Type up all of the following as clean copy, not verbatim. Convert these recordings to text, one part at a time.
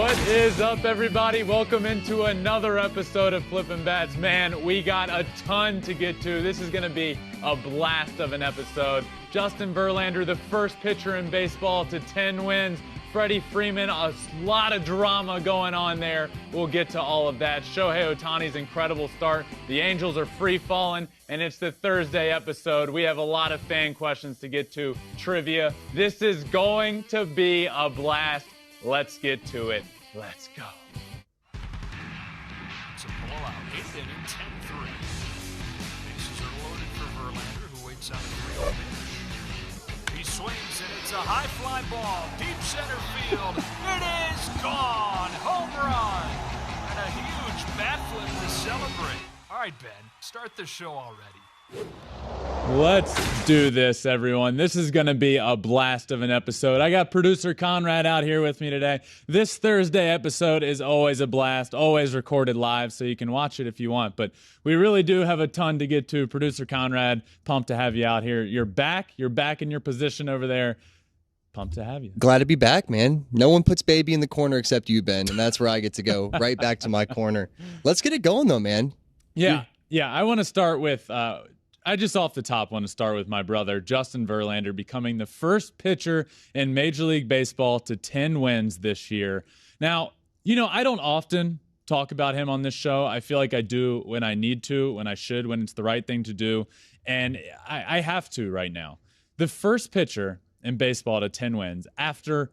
What is up, everybody? Welcome into another episode of Flippin Bats. Man, we got a ton to get to. This is going to be a blast of an episode. Justin Verlander, the first pitcher in baseball to 10 wins. Freddie Freeman, a lot of drama going on there. We'll get to all of that. Shohei Ohtani's incredible start. The Angels are free-falling, and it's the Thursday episode. We have a lot of fan questions to get to, trivia. This is going to be a blast. Let's get to it. Let's go. It's a blowout. 8th inning, 10-3. Bases are loaded for Verlander, who waits out the real pitch. He swings, and it's a high fly ball. Deep center field. It is gone. Home run. And a huge bat flip to celebrate. All right, Ben, start the show already. Let's do this, everyone. This is going to be a blast of an episode. I got producer Conrad out here with me today. This Thursday episode is always a blast, always recorded live, so you can watch it if you want. But we really do have a ton to get to. Producer Conrad, pumped to have you out here. You're back in your position over there. Pumped to have you. Glad to be back, man. No one puts baby in the corner except you, Ben, and that's where I get to go, right back to my corner. Let's get it going, though, man. Yeah. I want to start with... I just off the top want to start with my brother, Justin Verlander, becoming the first pitcher in Major League Baseball to 10 wins this year. Now, I don't often talk about him on this show. I feel like I do when I need to, when I should, when it's the right thing to do. And I have to right now. The first pitcher in baseball to 10 wins after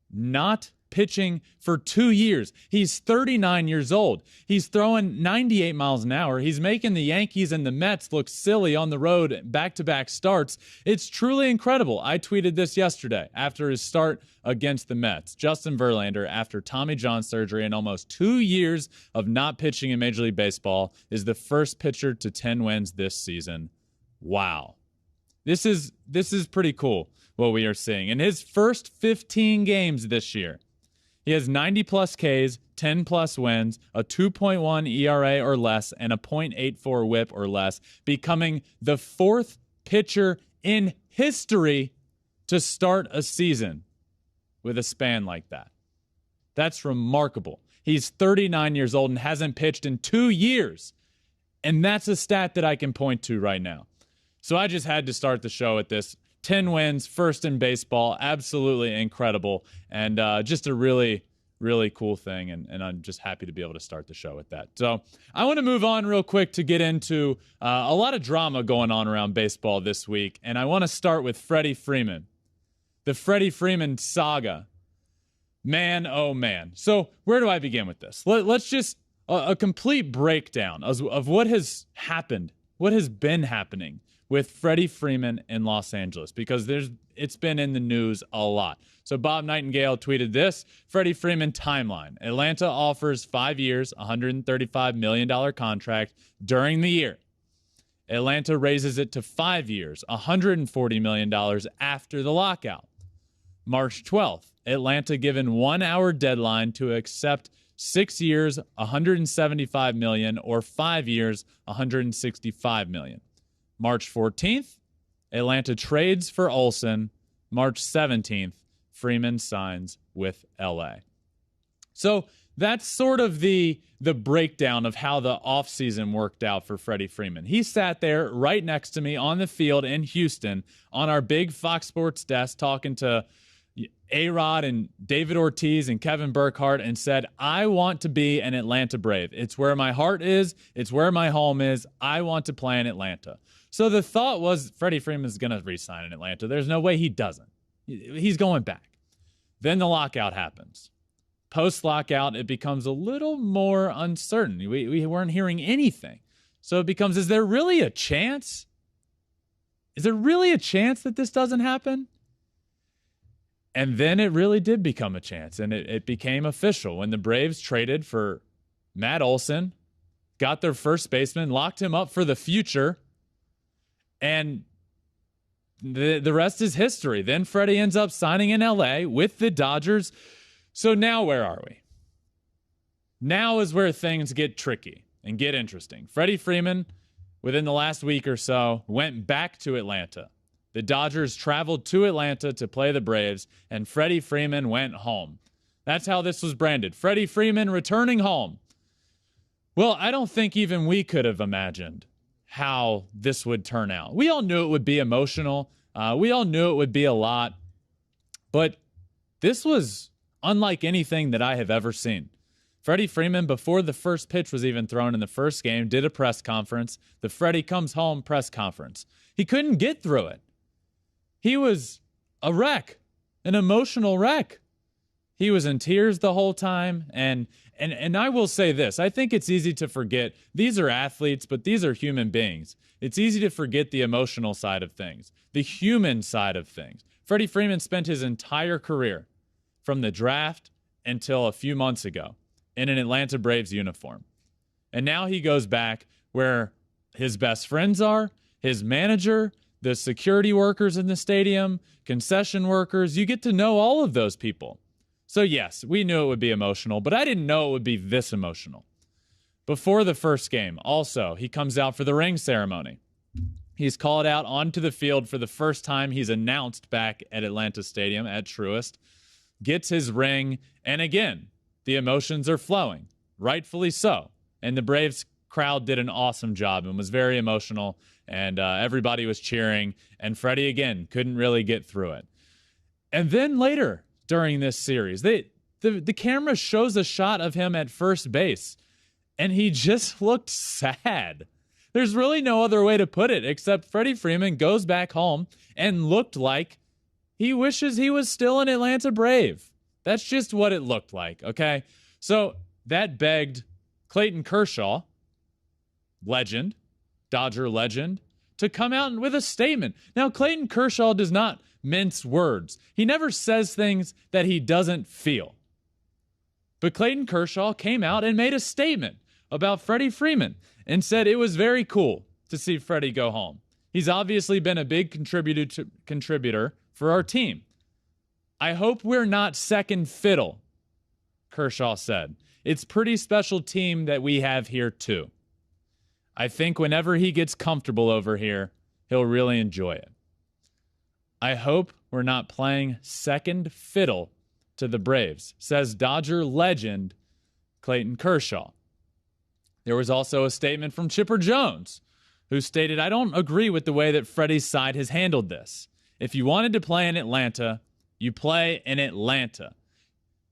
not pitching for 2 years. He's 39 years old. He's throwing 98 miles an hour. He's making the Yankees and the Mets look silly on the road, back-to-back starts. It's truly incredible. I tweeted this yesterday after his start against the Mets. Justin Verlander, after Tommy John surgery and almost 2 years of not pitching in Major League Baseball, is the first pitcher to 10 wins this season. Wow. This is pretty cool what we are seeing. In his first 15 games this year, he has 90-plus Ks, 10-plus wins, a 2.1 ERA or less, and a .84 whip or less, becoming the fourth pitcher in history to start a season with a span like that. That's remarkable. He's 39 years old and hasn't pitched in 2 years, and that's a stat that I can point to right now. So I just had to start the show at this. 10 wins, first in baseball, absolutely incredible, and just a really, really cool thing, and I'm just happy to be able to start the show with that. So I want to move on real quick to get into a lot of drama going on around baseball this week, and I want to start with Freddie Freeman, the Freddie Freeman saga. Man, oh man. So where do I begin with this? Let's just, a complete breakdown of what has happened, what has been happening with Freddie Freeman in Los Angeles, because it's been in the news a lot. So Bob Nightingale tweeted this: Freddie Freeman timeline. Atlanta offers 5 years, $135 million contract during the year. Atlanta raises it to 5 years, $140 million after the lockout. March 12th, Atlanta given 1 hour deadline to accept 6 years, $175 million, or 5 years, $165 million. March 14th, Atlanta trades for Olsen. March 17th, Freeman signs with LA. So that's sort of the breakdown of how the offseason worked out for Freddie Freeman. He sat there right next to me on the field in Houston on our big Fox Sports desk talking to A-Rod and David Ortiz and Kevin Burkhardt and said, I want to be an Atlanta Brave. It's where my heart is. It's where my home is. I want to play in Atlanta. So the thought was Freddie Freeman's going to re-sign in Atlanta. There's no way he doesn't. He's going back. Then the lockout happens. Post-lockout, it becomes a little more uncertain. We weren't hearing anything. So it becomes, is there really a chance? Is there really a chance that this doesn't happen? And then it really did become a chance, and it became official when the Braves traded for Matt Olson, got their first baseman, locked him up for the future, and the rest is history. Then Freddie ends up signing in LA with the Dodgers. So now where are we? Now is where things get tricky and get interesting. Freddie Freeman, within the last week or so, went back to Atlanta. The Dodgers traveled to Atlanta to play the Braves, and Freddie Freeman went home. That's how this was branded. Freddie Freeman returning home. Well, I don't think even we could have imagined how this would turn out. We all knew it would be emotional. We all knew it would be a lot. But this was unlike anything that I have ever seen. Freddie Freeman, before the first pitch was even thrown in the first game, did a press conference. The Freddie comes home press conference. He couldn't get through it. He was a wreck, an emotional wreck. He was in tears the whole time. And I will say this. I think it's easy to forget. These are athletes, but these are human beings. It's easy to forget the emotional side of things, the human side of things. Freddie Freeman spent his entire career from the draft until a few months ago in an Atlanta Braves uniform. And now he goes back where his best friends are, his manager, the security workers in the stadium, concession workers. You get to know all of those people. So yes, we knew it would be emotional, but I didn't know it would be this emotional. Before the first game, also, he comes out for the ring ceremony. He's called out onto the field for the first time. He's announced back at Atlanta Stadium at Truist, gets his ring, and again, the emotions are flowing, rightfully so. And the Braves crowd did an awesome job and was very emotional, and everybody was cheering, and Freddie, again, couldn't really get through it. And then later during this series, the camera shows a shot of him at first base, and he just looked sad. There's really no other way to put it except Freddie Freeman goes back home and looked like he wishes he was still an Atlanta Brave. That's just what it looked like, okay? So that begged Clayton Kershaw, legend, Dodger legend, to come out with a statement. Now, Clayton Kershaw does not mince words. He never says things that he doesn't feel. But Clayton Kershaw came out and made a statement about Freddie Freeman and said it was very cool to see Freddie go home. He's obviously been a big contributor for our team. I hope we're not second fiddle, Kershaw said. It's a pretty special team that we have here too. I think whenever he gets comfortable over here, he'll really enjoy it. I hope we're not playing second fiddle to the Braves, says Dodger legend Clayton Kershaw. There was also a statement from Chipper Jones, who stated, I don't agree with the way that Freddie's side has handled this. If you wanted to play in Atlanta, you play in Atlanta.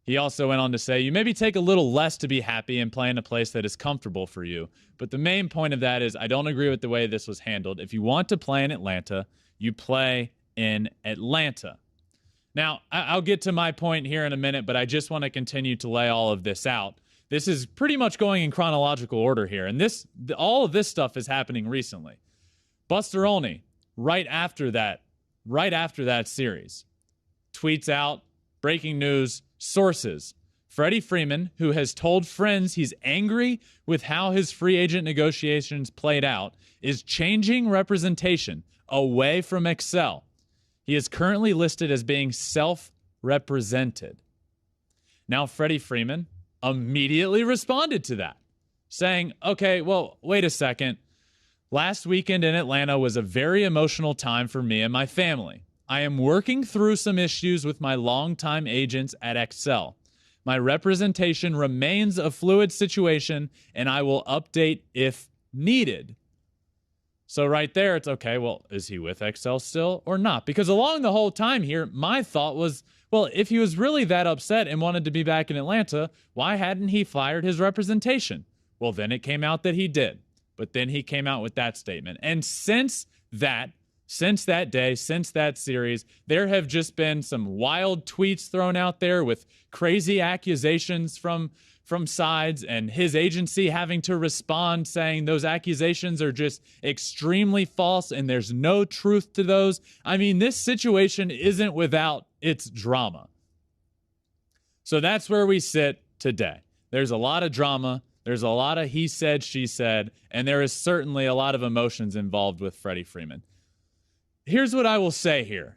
He also went on to say, you maybe take a little less to be happy and play in a place that is comfortable for you. But the main point of that is I don't agree with the way this was handled. If you want to play in Atlanta, you play in Atlanta. Now, I'll get to my point here in a minute, but I just want to continue to lay all of this out. This is pretty much going in chronological order here, and all of this stuff is happening recently. Buster Olney, right after that series, tweets out, breaking news, sources. Freddie Freeman, who has told friends he's angry with how his free agent negotiations played out, is changing representation away from Excel. He is currently listed as being self-represented. Now, Freddie Freeman immediately responded to that, saying, okay, well, wait a second. Last weekend in Atlanta was a very emotional time for me and my family. I am working through some issues with my longtime agents at Excel. My representation remains a fluid situation, and I will update if needed. So right there, it's okay, well, is he with Excel still or not? Because along the whole time here, my thought was, well, if he was really that upset and wanted to be back in Atlanta, why hadn't he fired his representation? Well, then it came out that he did. But then he came out with that statement. And since that day, since that series, there have just been some wild tweets thrown out there with crazy accusations from sides, and his agency having to respond saying those accusations are just extremely false and there's no truth to those. I mean, this situation isn't without its drama. So that's where we sit today. There's a lot of drama. There's a lot of he said, she said, and there is certainly a lot of emotions involved with Freddie Freeman. Here's what I will say here.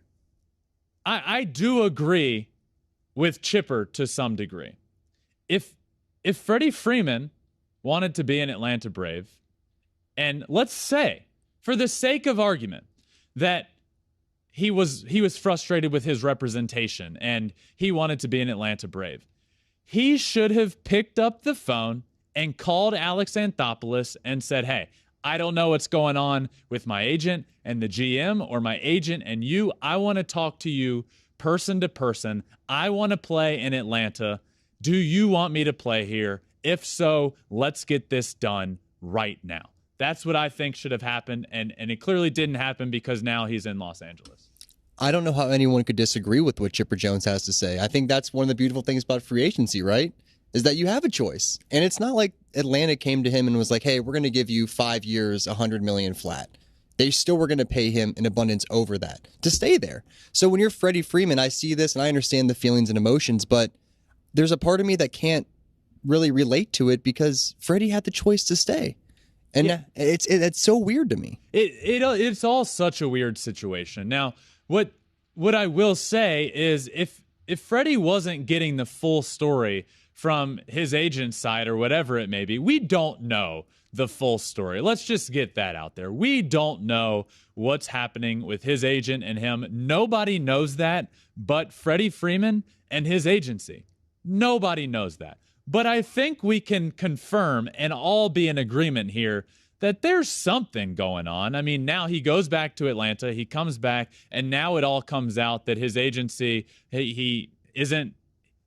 I do agree with Chipper to some degree. If Freddie Freeman wanted to be an Atlanta Brave, and let's say, for the sake of argument, that he was frustrated with his representation and he wanted to be an Atlanta Brave, he should have picked up the phone and called Alex Anthopoulos and said, hey, I don't know what's going on with my agent and the GM or my agent and you. I want to talk to you person to person. I want to play in Atlanta. Do you want me to play here? If so, let's get this done right now. That's what I think should have happened, and it clearly didn't happen because now he's in Los Angeles. I don't know how anyone could disagree with what Chipper Jones has to say. I think that's one of the beautiful things about free agency, right? Is that you have a choice. And it's not like Atlanta came to him and was like, hey, we're going to give you 5 years, $100 million flat. They still were going to pay him in abundance over that to stay there. So when you're Freddie Freeman, I see this and I understand the feelings and emotions, but there's a part of me that can't really relate to it because Freddie had the choice to stay. And yeah, it's so weird to me. It's all such a weird situation. Now, what I will say is if Freddie wasn't getting the full story from his agent's side or whatever it may be, we don't know the full story. Let's just get that out there. We don't know what's happening with his agent and him. Nobody knows that but Freddie Freeman and his agency. Nobody knows that. But I think we can confirm and all be in agreement here that there's something going on. I mean, now he goes back to Atlanta, he comes back, and now it all comes out that his agency, he isn't,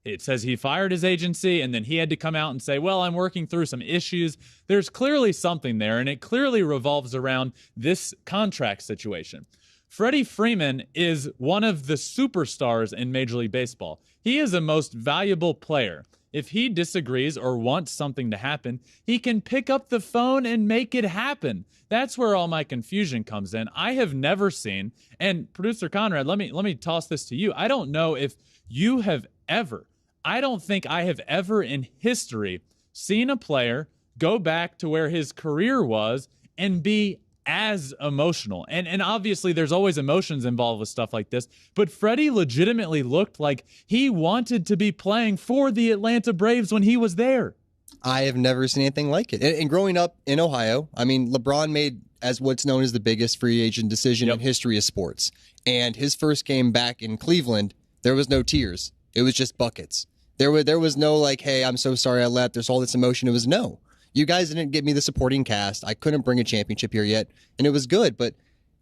it says he fired his agency, and then he had to come out and say, well, I'm working through some issues. There's clearly something there, and it clearly revolves around this contract situation. Freddie Freeman is one of the superstars in Major League Baseball. He is the most valuable player. If he disagrees or wants something to happen, he can pick up the phone and make it happen. That's where all my confusion comes in. I have never seen, and producer Conrad, let me toss this to you. I don't know if you have ever, I don't think I have ever in history seen a player go back to where his career was and be as emotional. And obviously there's always emotions involved with stuff like this, but Freddie legitimately looked like he wanted to be playing for the Atlanta Braves when he was there. I have never seen anything like it. And growing up in Ohio, I mean, LeBron made as what's known as the biggest free agent decision in history of sports. And his first game back in Cleveland, there was no tears. It was just buckets. There was no like, hey, I'm so sorry I left. There's all this emotion. It was no. You guys didn't give me the supporting cast. I couldn't bring a championship here yet, and it was good, but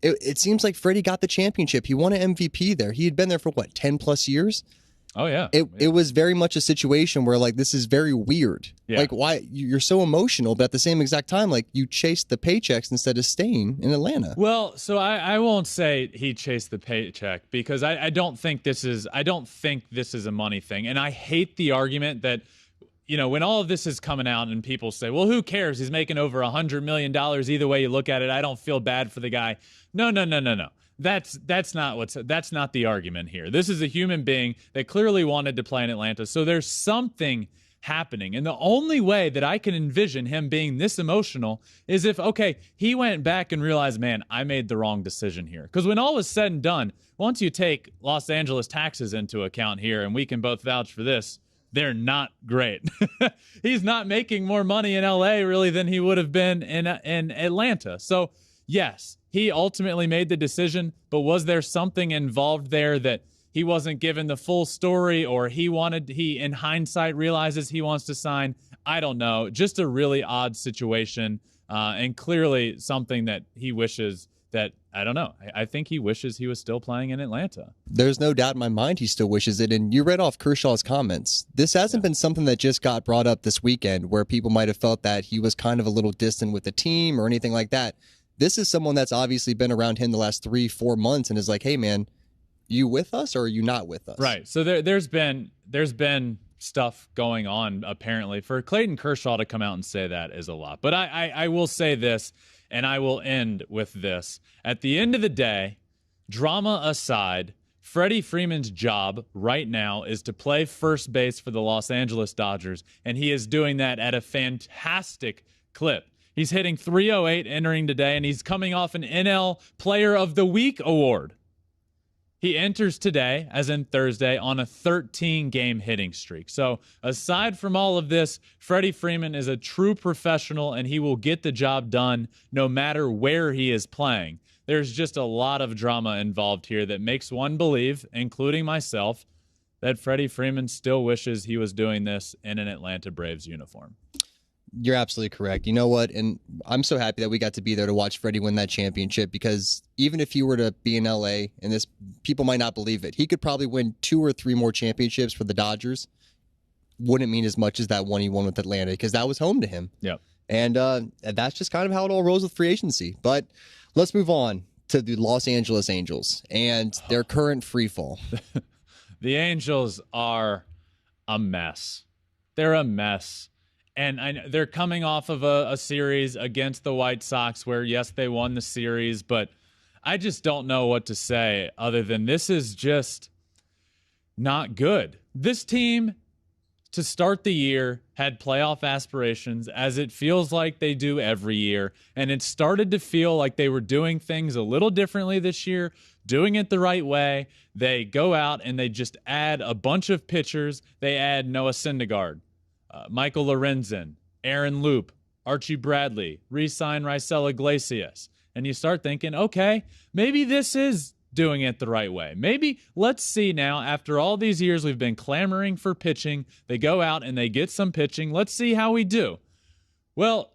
it seems like Freddie got the championship. He won an MVP there. He had been there for, 10-plus years? Oh, yeah. It was very much a situation where, this is very weird. Yeah. Why? You're so emotional, but at the same exact time, you chased the paychecks instead of staying in Atlanta. Well, so I won't say he chased the paycheck because I don't think this is a money thing, and I hate the argument that, when all of this is coming out and people say, well, who cares? He's making over $100 million. Either way you look at it, I don't feel bad for the guy. No. That's not the argument here. This is a human being that clearly wanted to play in Atlanta. So there's something happening. And the only way that I can envision him being this emotional is if, he went back and realized, man, I made the wrong decision here. Because when all was said and done, once you take Los Angeles taxes into account here, and we can both vouch for this, they're not great. He's not making more money in LA really than he would have been in Atlanta. So yes, he ultimately made the decision, but was there something involved there that he wasn't given the full story, or he in hindsight realizes he wants to sign? I don't know. Just a really odd situation, and clearly something that he wishes that, I don't know. I think he wishes he was still playing in Atlanta. There's no doubt in my mind he still wishes it. And you read off Kershaw's comments. This hasn't been something that just got brought up this weekend where people might have felt that he was kind of a little distant with the team or anything like that. This is someone that's obviously been around him the last 3-4 months and is like, hey, man, you with us or are you not with us? Right. So there's been stuff going on, apparently. For Clayton Kershaw to come out and say that is a lot. But I will say this, and I will end with this. At the end of the day, drama aside, Freddie Freeman's job right now is to play first base for the Los Angeles Dodgers, and he is doing that at a fantastic clip. He's hitting .308 entering today, and he's coming off an NL Player of the Week award. He enters today, as in Thursday, on a 13-game hitting streak. So aside from all of this, Freddie Freeman is a true professional, and he will get the job done no matter where he is playing. There's just a lot of drama involved here that makes one believe, including myself, that Freddie Freeman still wishes he was doing this in an Atlanta Braves uniform. You're absolutely correct. You know what? And I'm so happy that we got to be there to watch Freddie win that championship, because even if he were to be in LA, and this, people might not believe it, he could probably win 2 or 3 more championships for the Dodgers. Wouldn't mean as much as that one he won with Atlanta, because that was home to him. Yep. And that's just kind of how it all rolls with free agency. But let's move on to the Los Angeles Angels and their current free fall. The Angels are a mess. They're a mess. And they're coming off of a series against the White Sox where, yes, they won the series, but I just don't know what to say other than this is just not good. This team, to start the year, had playoff aspirations, as it feels like they do every year, and it started to feel like they were doing things a little differently this year, doing it the right way. They go out and they just add a bunch of pitchers. They add Noah Syndergaard, Michael Lorenzen, Aaron Loop, Archie Bradley, re-sign Raisel Iglesias. And you start thinking, okay, maybe this is doing it the right way. Maybe let's see now, after all these years we've been clamoring for pitching, they go out and they get some pitching. Let's see how we do. Well,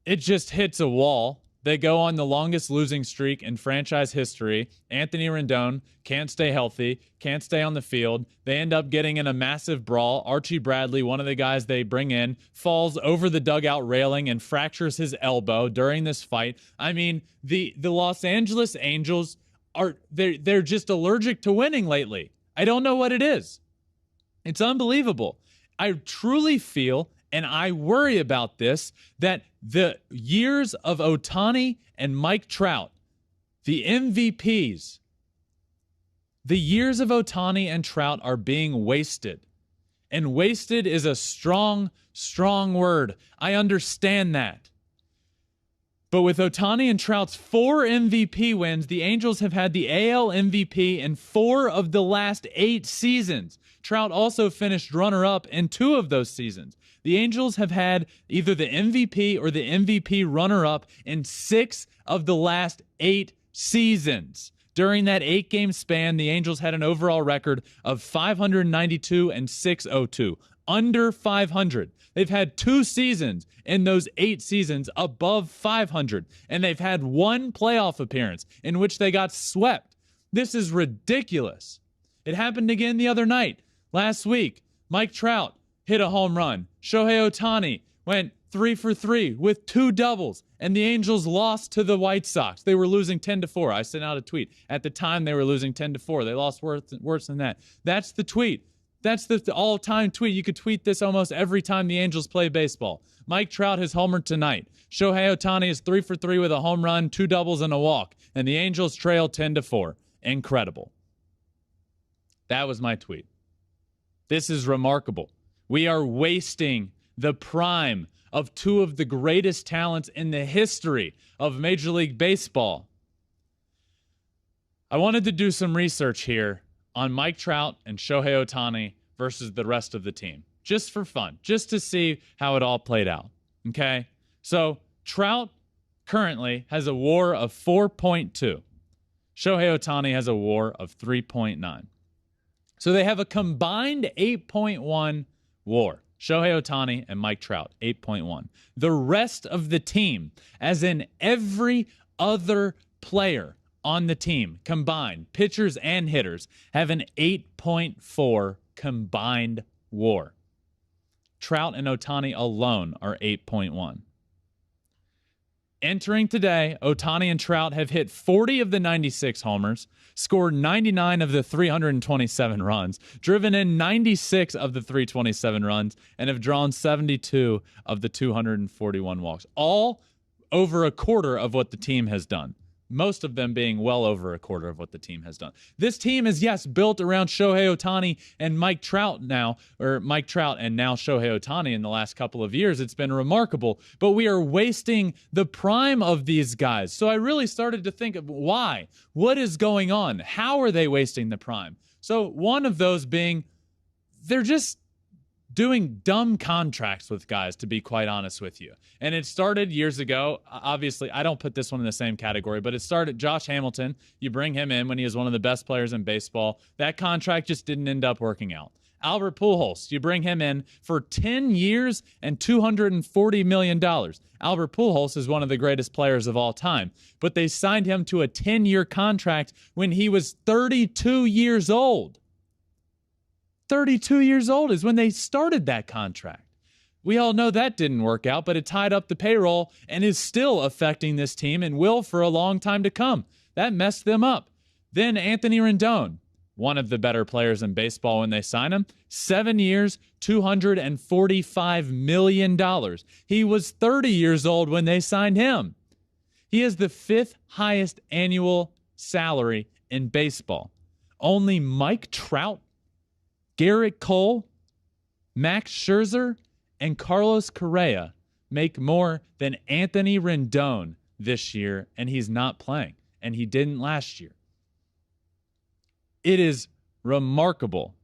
it just hits a wall. They go on the longest losing streak in franchise history. Anthony Rendon can't stay healthy, can't stay on the field. They end up getting in a massive brawl. Archie Bradley, one of the guys they bring in, falls over the dugout railing and fractures his elbow during this fight. I mean, the Los Angeles Angels they're just allergic to winning lately. I don't know what it is. It's unbelievable. I truly feel, and I worry about this, that the years of Ohtani and Mike Trout, the MVPs, the years of Ohtani and Trout are being wasted. And wasted is a strong, strong word. I understand that. But with Ohtani and Trout's 4 MVP wins, the Angels have had the AL MVP in 4 of the last 8 seasons. Trout also finished runner-up in 2 of those seasons. The Angels have had either the MVP or the MVP runner-up in 6 of the last 8 seasons. During that 8-game span, the Angels had an overall record of 592 and 602, under 500. They've had 2 seasons in those 8 seasons above 500, and they've had 1 playoff appearance in which they got swept. This is ridiculous. It happened again the other night. Last week, Mike Trout hit a home run. Shohei Ohtani went 3 for 3 with 2 doubles, and the Angels lost to the White Sox. They were losing 10-4. I sent out a tweet. At the time, they were losing 10-4. They lost worse than that. That's the tweet. That's the all-time tweet. You could tweet this almost every time the Angels play baseball. Mike Trout has homered tonight. Shohei Ohtani is 3 for 3 with a home run, 2 doubles, and a walk. And the Angels trail 10-4. Incredible. That was my tweet. This is remarkable. We are wasting the prime of 2 of the greatest talents in the history of Major League Baseball. I wanted to do some research here on Mike Trout and Shohei Ohtani versus the rest of the team, just for fun, just to see how it all played out, okay? So Trout currently has a WAR of 4.2. Shohei Ohtani has a WAR of 3.9. So they have a combined 8.1 WAR. Shohei Ohtani and Mike Trout, 8.1. The rest of the team, as in every other player on the team, combined, pitchers and hitters, have an 8.4 combined WAR. Trout and Ohtani alone are 8.1. Entering today, Ohtani and Trout have hit 40 of the 96 homers, scored 99 of the 327 runs, driven in 96 of the 327 runs, and have drawn 72 of the 241 walks. All over a quarter of what the team has done. Most of them being well over a quarter of what the team has done. This team is, yes, built around Shohei Ohtani and Mike Trout and now Shohei Ohtani in the last couple of years. It's been remarkable, but we are wasting the prime of these guys. So I really started to think of why. What is going on? How are they wasting the prime? So one of those being they're just doing dumb contracts with guys, to be quite honest with you. And it started years ago. Obviously, I don't put this one in the same category, but it started Josh Hamilton. You bring him in when he was one of the best players in baseball. That contract just didn't end up working out. Albert Pujols, you bring him in for 10 years and $240 million. Albert Pujols is one of the greatest players of all time, but they signed him to a 10-year contract when he was 32 years old. 32 years old is when they started that contract. We all know that didn't work out, but it tied up the payroll and is still affecting this team and will for a long time to come. That messed them up. Then Anthony Rendon, one of the better players in baseball when they signed him, 7 years, $245 million. He was 30 years old when they signed him. He has the 5th highest annual salary in baseball. Only Mike Trout, Garrett Cole, Max Scherzer, and Carlos Correa make more than Anthony Rendon this year, and he's not playing, and he didn't last year. It is remarkable.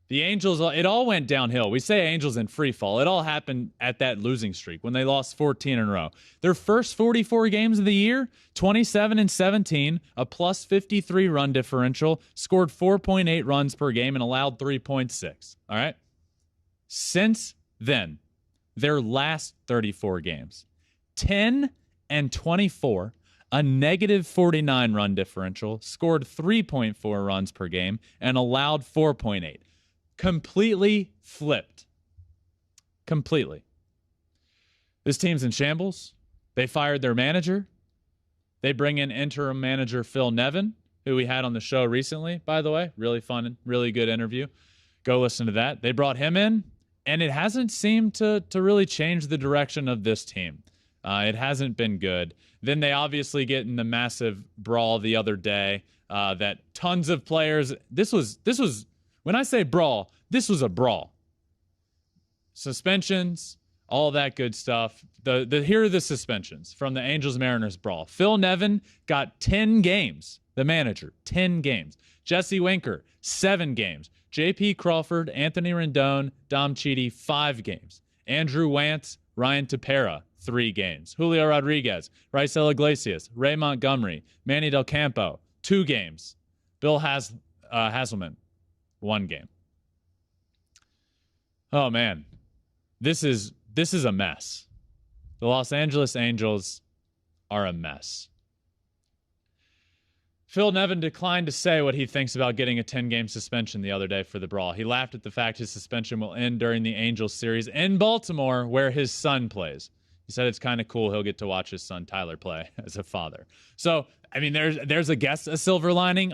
The Angels, it all went downhill. We say Angels in free fall. It all happened at that losing streak when they lost 14 in a row. Their first 44 games of the year, 27-17, a plus 53 run differential, scored 4.8 runs per game and allowed 3.6. All right? Since then, their last 34 games, 10-24, a negative 49 run differential, scored 3.4 runs per game, and allowed 4.8. Completely flipped. Completely. This team's in shambles. They fired their manager. They bring in interim manager Phil Nevin, who we had on the show recently, by the way. Really fun, really good interview. Go listen to that. They brought him in, and it hasn't seemed to really change the direction of this team. It hasn't been good. Then they obviously get in the massive brawl the other day that tons of players. This was when I say brawl, this was a brawl. Suspensions, all that good stuff. Here are the suspensions from the Angels-Mariners brawl. Phil Nevin got 10 games. The manager, 10 games. Jesse Winker, 7 games. J.P. Crawford, Anthony Rendon, Dom Chidi, 5 games. Andrew Wantz, Ryan Tepera, 3 games. Julio Rodriguez, Raisel Iglesias, Ray Montgomery, Manny Del Campo, 2 games. Bill Hasselman, 1 game. Oh man, this is a mess. The Los Angeles Angels are a mess. Phil Nevin declined to say what he thinks about getting a 10-game suspension the other day for the brawl. He laughed at the fact his suspension will end during the Angels series in Baltimore, where his son plays. He said it's kind of cool he'll get to watch his son Tyler play as a father. So, I mean, there's a silver lining.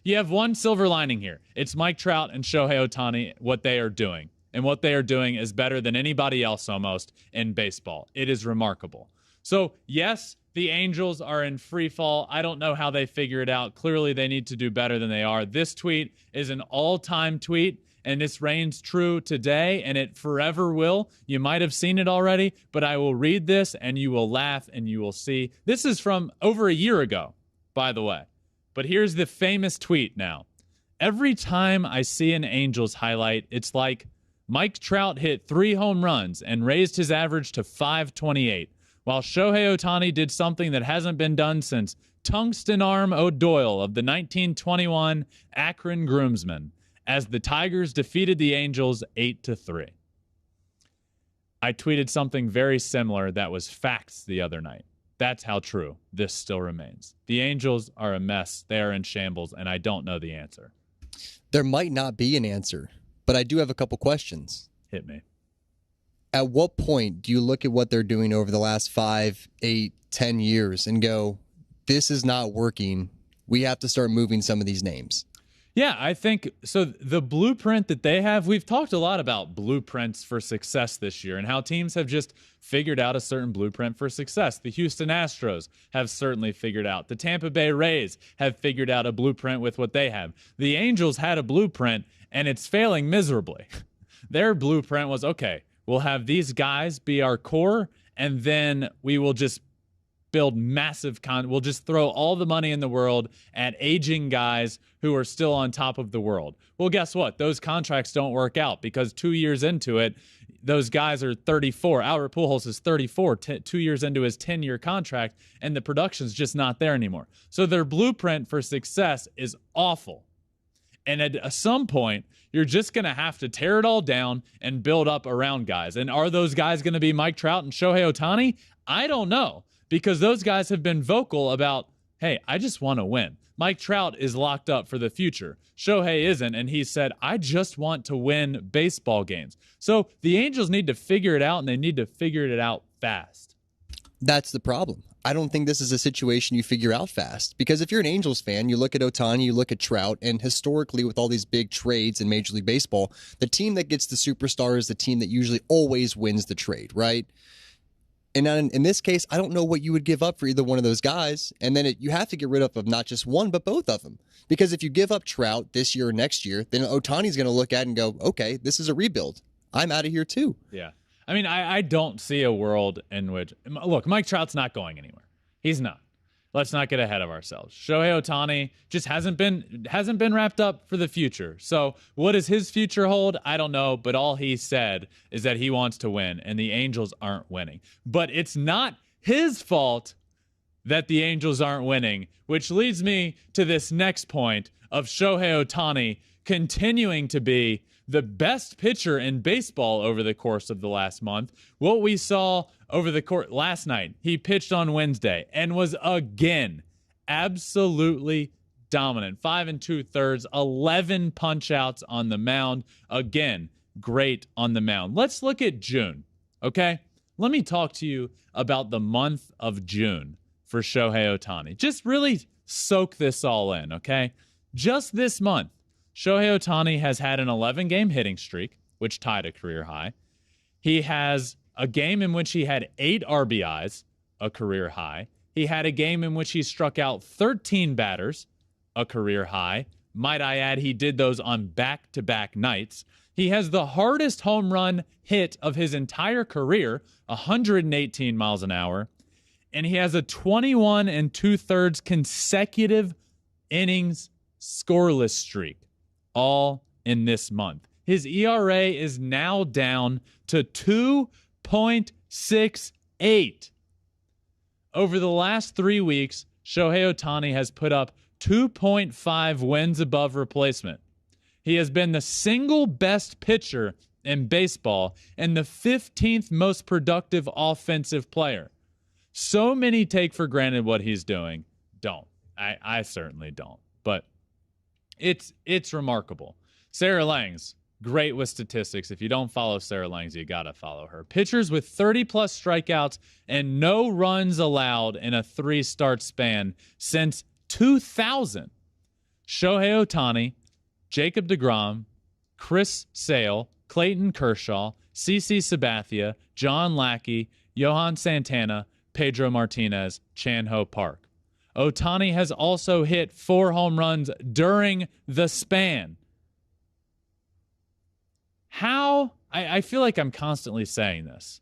You have one silver lining here. It's Mike Trout and Shohei Ohtani, what they are doing. And what they are doing is better than anybody else almost in baseball. It is remarkable. So, yes, the Angels are in free fall. I don't know how they figure it out. Clearly, they need to do better than they are. This tweet is an all-time tweet, and this reigns true today, and it forever will. You might have seen it already, but I will read this, and you will laugh, and you will see. This is from over a year ago, by the way. But here's the famous tweet now. Every time I see an Angels highlight, it's like Mike Trout hit 3 home runs and raised his average to .528. While Shohei Ohtani did something that hasn't been done since Tungsten Arm O'Doyle of the 1921 Akron Groomsmen, as the Tigers defeated the Angels 8-3. I tweeted something very similar that was facts the other night. That's how true this still remains. The Angels are a mess. They are in shambles, and I don't know the answer. There might not be an answer, but I do have a couple questions. Hit me. At what point do you look at what they're doing over the last 5, 8, 10 years and go, this is not working. We have to start moving some of these names? Yeah, I think so. The blueprint that they have, we've talked a lot about blueprints for success this year and how teams have just figured out a certain blueprint for success. The Houston Astros have certainly figured out. The Tampa Bay Rays have figured out a blueprint with what they have. The Angels had a blueprint, and it's failing miserably. Their blueprint was, okay, we'll have these guys be our core, and then we will just build massive we'll just throw all the money in the world at aging guys who are still on top of the world. Well, guess what? Those contracts don't work out because 2 years into it, those guys are 34. Albert Pujols is 34, 2 years into his 10-year contract, and the production's just not there anymore. So their blueprint for success is awful. And at some point, you're just going to have to tear it all down and build up around guys. And are those guys going to be Mike Trout and Shohei Ohtani? I don't know, because those guys have been vocal about, hey, I just want to win. Mike Trout is locked up for the future. Shohei isn't, and he said, I just want to win baseball games. So the Angels need to figure it out, and they need to figure it out fast. That's the problem. I don't think this is a situation you figure out fast. Because if you're an Angels fan, you look at Ohtani, you look at Trout, and historically with all these big trades in Major League Baseball, the team that gets the superstar is the team that usually always wins the trade, right? And in this case, I don't know what you would give up for either one of those guys. And then you have to get rid of not just one, but both of them. Because if you give up Trout this year or next year, then Ohtani's going to look at it and go, okay, this is a rebuild. I'm out of here too. Yeah. I mean, I don't see a world in which, look, Mike Trout's not going anywhere. He's not. Let's not get ahead of ourselves. Shohei Ohtani just hasn't been wrapped up for the future. So what does his future hold? I don't know, but all he said is that he wants to win, and the Angels aren't winning. But it's not his fault that the Angels aren't winning, which leads me to this next point of Shohei Ohtani continuing to be the best pitcher in baseball over the course of the last month. What we saw over the course last night, he pitched on Wednesday and was again absolutely dominant. 5 2/3, 11 punch outs on the mound. Again, great on the mound. Let's look at June, okay? Let me talk to you about the month of June for Shohei Ohtani. Just really soak this all in, okay? Just this month, Shohei Ohtani has had an 11-game hitting streak, which tied a career high. He has a game in which he had 8 RBIs, a career high. He had a game in which he struck out 13 batters, a career high. Might I add, he did those on back-to-back nights. He has the hardest home run hit of his entire career, 118 miles an hour. And he has a 21 2/3 consecutive innings scoreless streak, all in this month. His ERA is now down to 2.68. Over the last 3 weeks, Shohei Ohtani has put up 2.5 wins above replacement. He has been the single best pitcher in baseball and the 15th most productive offensive player. So many take for granted what he's doing. Don't. I certainly don't. But it's remarkable. Sarah Langs, great with statistics. If you don't follow Sarah Langs, you got to follow her. Pitchers with 30-plus strikeouts and no runs allowed in a 3-start span since 2000. Shohei Ohtani, Jacob deGrom, Chris Sale, Clayton Kershaw, CC Sabathia, John Lackey, Johan Santana, Pedro Martinez, Chan-Ho Park. Ohtani has also hit 4 home runs during the span. How, I feel like I'm constantly saying this.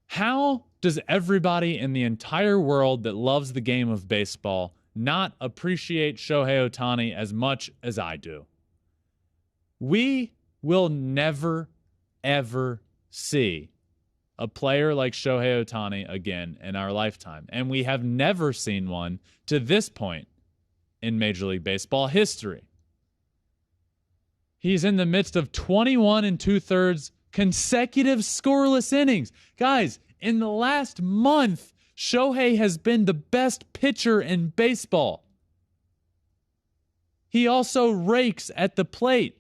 How does everybody in the entire world that loves the game of baseball not appreciate Shohei Ohtani as much as I do? We will never, ever see a player like Shohei Ohtani again in our lifetime. And we have never seen one to this point in Major League Baseball history. He's in the midst of 21 2/3 consecutive scoreless innings. Guys, in the last month, Shohei has been the best pitcher in baseball. He also rakes at the plate.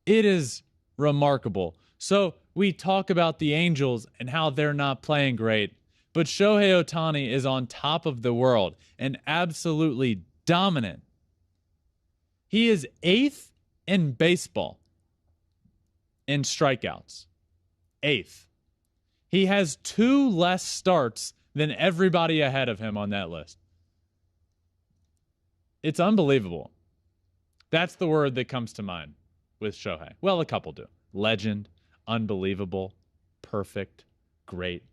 It is remarkable. So we talk about the Angels and how they're not playing great, but Shohei Ohtani is on top of the world and absolutely dominant. He is 8th in baseball in strikeouts. 8th. He has 2 less starts than everybody ahead of him on that list. It's unbelievable. That's the word that comes to mind with Shohei. Well, a couple do. Legend, unbelievable, perfect, great,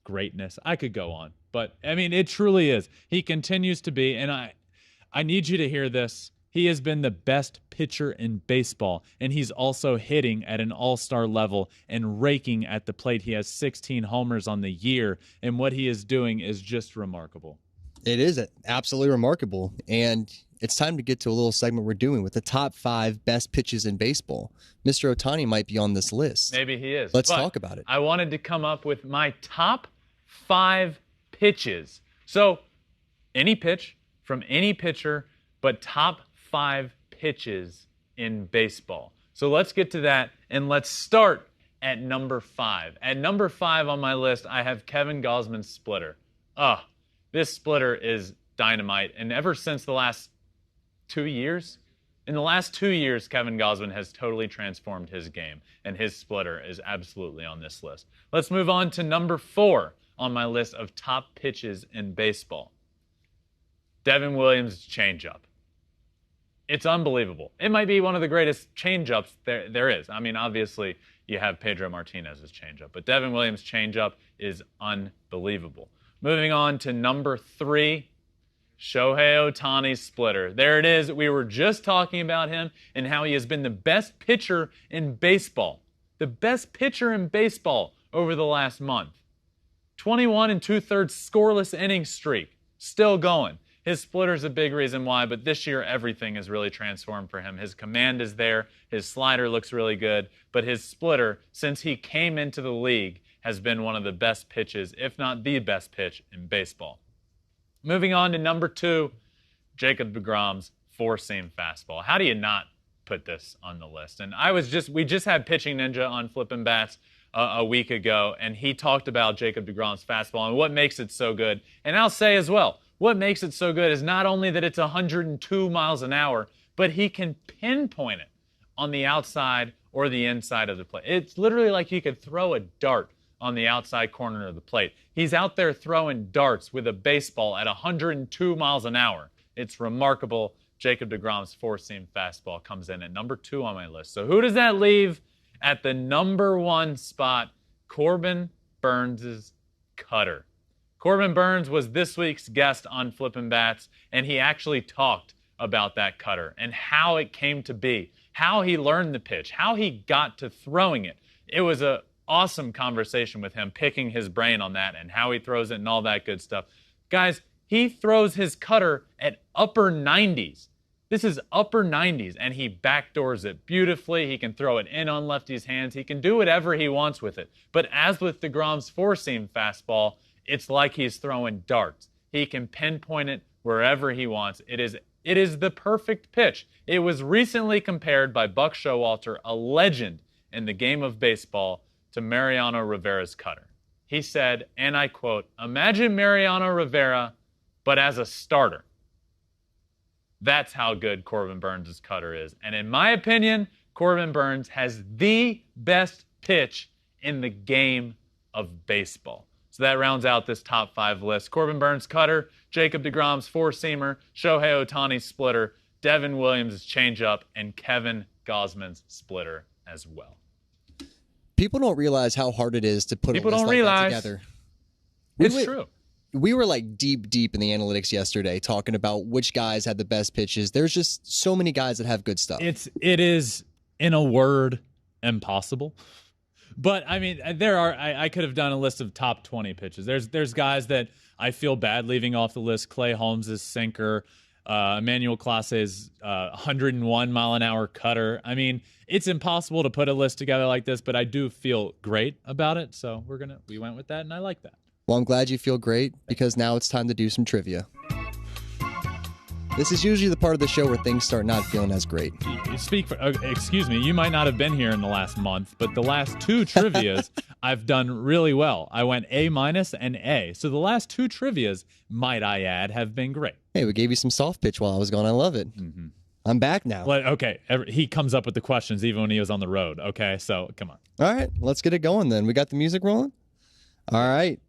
greatness. I could go on, but I mean, it truly is. He continues to be, and I need you to hear this. He has been the best pitcher in baseball, and he's also hitting at an all-star level and raking at the plate. He has 16 homers on the year, and what he is doing is just remarkable. It is absolutely remarkable, and it's time to get to a little segment we're doing with the top 5 best pitches in baseball. Mr. Ohtani might be on this list. Maybe he is. Let's talk about it. I wanted to come up with my top 5 pitches. So any pitch from any pitcher, but top 5 pitches in baseball. So let's get to that, and let's start at number 5. At number 5 on my list, I have Kevin Gausman's splitter. This splitter is dynamite, and ever since the last 2 years, in the last 2 years, Kevin Gausman has totally transformed his game, and his splitter is absolutely on this list. Let's move on to number 4 on my list of top pitches in baseball. Devin Williams' changeup. It's unbelievable. It might be one of the greatest changeups there is. I mean, obviously, you have Pedro Martinez's changeup, but Devin Williams' changeup is unbelievable. Moving on to number 3, Shohei Ohtani's splitter. There it is. We were just talking about him and how he has been the best pitcher in baseball. The best pitcher in baseball over the last month. 21 2/3 scoreless inning streak. Still going. His splitter's a big reason why, but this year everything has really transformed for him. His command is there. His slider looks really good. But his splitter, since he came into the league, has been one of the best pitches, if not the best pitch in baseball. Moving on to number 2, Jacob deGrom's four-seam fastball. How do you not put this on the list? And we just had Pitching Ninja on Flippin Bats a week ago, and he talked about Jacob deGrom's fastball and what makes it so good. And I'll say as well, what makes it so good is not only that it's 102 miles an hour, but he can pinpoint it on the outside or the inside of the plate. It's literally like he could throw a dart on the outside corner of the plate. He's out there throwing darts with a baseball at 102 miles an hour. It's remarkable. Jacob deGrom's four-seam fastball comes in at number 2 on my list. So who does that leave at the number 1 spot? Corbin Burns' cutter. Corbin Burns was this week's guest on Flippin Bats, and he actually talked about that cutter and how it came to be, how he learned the pitch, how he got to throwing it. It was an awesome conversation with him, picking his brain on that and how he throws it and all that good stuff. Guys, he throws his cutter at upper 90s. This is upper 90s, and he backdoors it beautifully. He can throw it in on lefties' hands. He can do whatever he wants with it. But as with deGrom's four-seam fastball, it's like he's throwing darts. He can pinpoint it wherever he wants. It is the perfect pitch. It was recently compared by Buck Showalter, a legend in the game of baseball, to Mariano Rivera's cutter. He said, and I quote, "Imagine Mariano Rivera, but as a starter." That's how good Corbin Burns' cutter is. And in my opinion, Corbin Burns has the best pitch in the game of baseball. So that rounds out this top 5 list. Corbin Burns' cutter, Jacob deGrom's four-seamer, Shohei Ohtani's splitter, Devin Williams' changeup, and Kevin Gausman's splitter as well. People don't realize how hard it is to put a list like that together. It's true. We were like deep in the analytics yesterday talking about which guys had the best pitches. There's just so many guys that have good stuff. It is, in a word, impossible. But I mean, I could have done a list of top 20 pitches. There's guys that I feel bad leaving off the list. Clay Holmes' sinker, Emmanuel Clase's 101 mile an hour cutter. I mean, it's impossible to put a list together like this, but I do feel great about it. So we went with that, and I like that. Well, I'm glad you feel great, because now it's time to do some trivia. This is usually the part of the show where things start not feeling as great. Excuse me, you might not have been here in the last month, but the last 2 trivias I've done really well. I went A- and A. So the last 2 trivias, might I add, have been great. Hey, we gave you some soft pitch while I was gone. I love it. Mm-hmm. I'm back now. Well, okay, he comes up with the questions even when he was on the road. Okay, so come on. All right, let's get it going then. We got the music rolling? All right.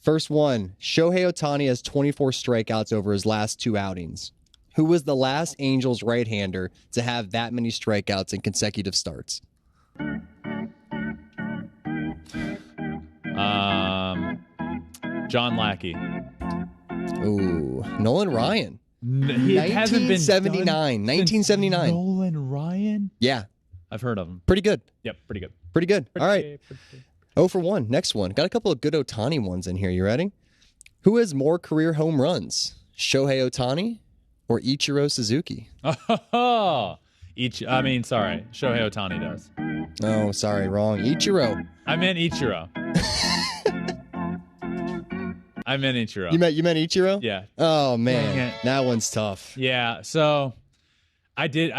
First one, Shohei Ohtani has 24 strikeouts over his last 2 outings. Who was the last Angels right-hander to have that many strikeouts in consecutive starts? John Lackey. Ooh, Nolan Ryan. It hasn't been 1979. Nolan Ryan? Yeah. I've heard of him. Pretty good. Yep, pretty good. Pretty good. All right. 0 for 1. Next one. Got a couple of good Ohtani ones in here. You ready? Who has more career home runs? Shohei Ohtani or Ichiro Suzuki? Oh, Shohei Ohtani does. Oh, sorry, wrong. Ichiro. I meant Ichiro. I meant Ichiro. You meant Ichiro? Yeah. Oh man, that one's tough. Yeah. So I did